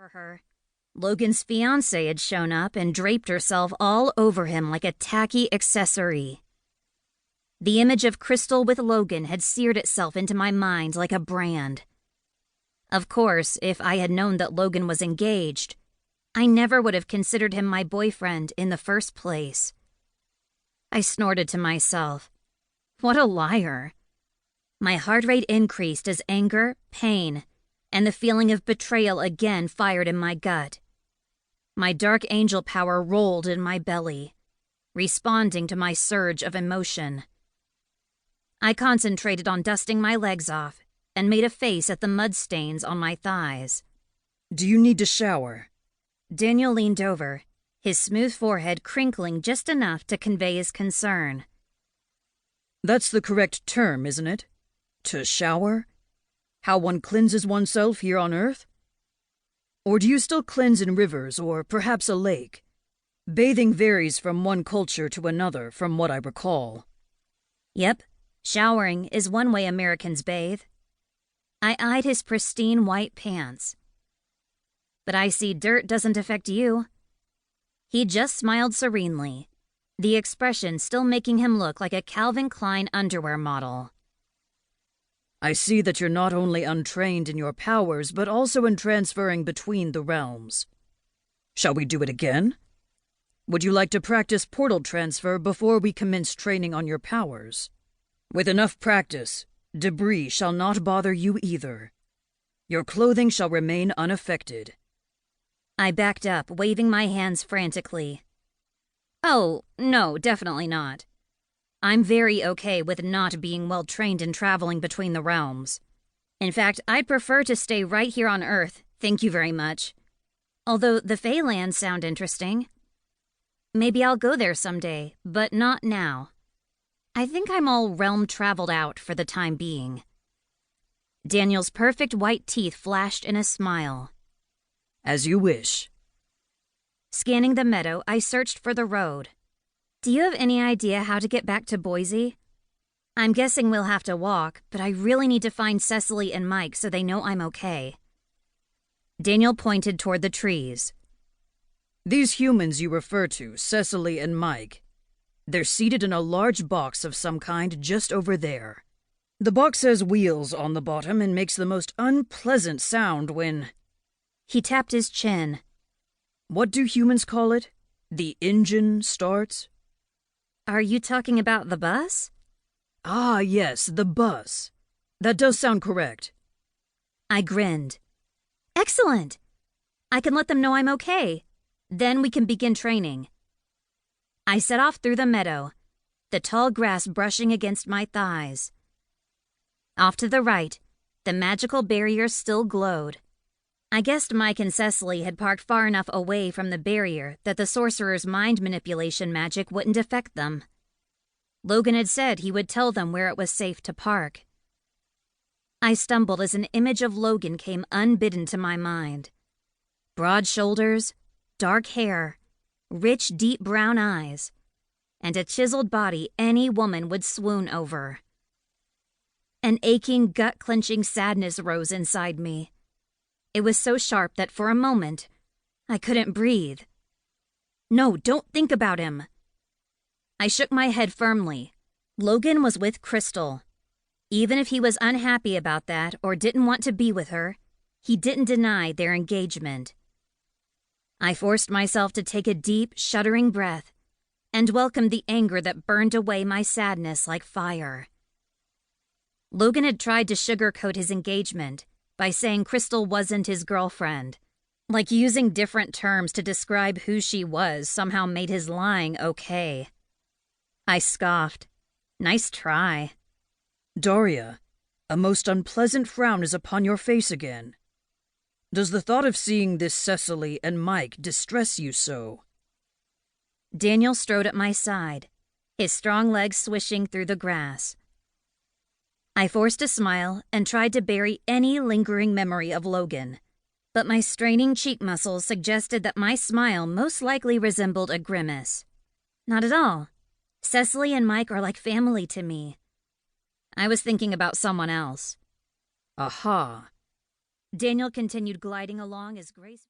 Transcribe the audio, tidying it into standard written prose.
for her. Logan's fiancée had shown up and draped herself all over him like a tacky accessory. The image of Crystal with Logan had seared itself into my mind like a brand. Of course, if I had known that Logan was engaged, I never would have considered him my boyfriend in the first place. I snorted to myself. What a liar. My heart rate increased as anger, pain, and the feeling of betrayal again fired in my gut. My dark angel power rolled in my belly, responding to my surge of emotion. I concentrated on dusting my legs off and made a face at the mud stains on my thighs. Do you need to shower? Daniel leaned over, his smooth forehead crinkling just enough to convey his concern. That's the correct term, isn't it? To shower? How one cleanses oneself here on Earth? Or do you still cleanse in rivers or perhaps a lake? Bathing varies from one culture to another, from what I recall. Yep, showering is one way Americans bathe. I eyed his pristine white pants. But I see dirt doesn't affect you. He just smiled serenely, the expression still making him look like a Calvin Klein underwear model. I see that you're not only untrained in your powers, but also in transferring between the realms. Shall we do it again? Would you like to practice portal transfer before we commence training on your powers? With enough practice, debris shall not bother you either. Your clothing shall remain unaffected. I backed up, waving my hands frantically. Oh, no, definitely not. I'm very okay with not being well trained in traveling between the realms. In fact, I'd prefer to stay right here on Earth, thank you very much. Although the Feylands sound interesting. Maybe I'll go there someday, but not now. I think I'm all realm traveled out for the time being. Daniel's perfect white teeth flashed in a smile. As you wish. Scanning the meadow, I searched for the road. Do you have any idea how to get back to Boise? I'm guessing we'll have to walk, but I really need to find Cecily and Mike so they know I'm okay. Daniel pointed toward the trees. These humans you refer to, Cecily and Mike, they're seated in a large box of some kind just over there. The box has wheels on the bottom and makes the most unpleasant sound when... He tapped his chin. What do humans call it? The engine starts? Are you talking about the bus? Ah, yes, the bus. That does sound correct. I grinned. Excellent! I can let them know I'm okay. Then we can begin training. I set off through the meadow, the tall grass brushing against my thighs. Off to the right, the magical barrier still glowed. I guessed Mike and Cecily had parked far enough away from the barrier that the sorcerer's mind manipulation magic wouldn't affect them. Logan had said he would tell them where it was safe to park. I stumbled as an image of Logan came unbidden to my mind. Broad shoulders, dark hair, rich deep brown eyes, and a chiseled body any woman would swoon over. An aching, gut-clenching sadness rose inside me. It was so sharp that for a moment, I couldn't breathe. No, don't think about him. I shook my head firmly. Logan was with Crystal. Even if he was unhappy about that or didn't want to be with her, he didn't deny their engagement. I forced myself to take a deep, shuddering breath and welcomed the anger that burned away my sadness like fire. Logan had tried to sugarcoat his engagement by saying Crystal wasn't his girlfriend. Like using different terms to describe who she was somehow made his lying okay. I scoffed. Nice try. Daria, a most unpleasant frown is upon your face again. Does the thought of seeing this Cecily and Mike distress you so? Daniel strode at my side, his strong legs swishing through the grass. I forced a smile and tried to bury any lingering memory of Logan, but my straining cheek muscles suggested that my smile most likely resembled a grimace. Not at all. Cecily and Mike are like family to me. I was thinking about someone else. Aha. Daniel continued gliding along as gracefully.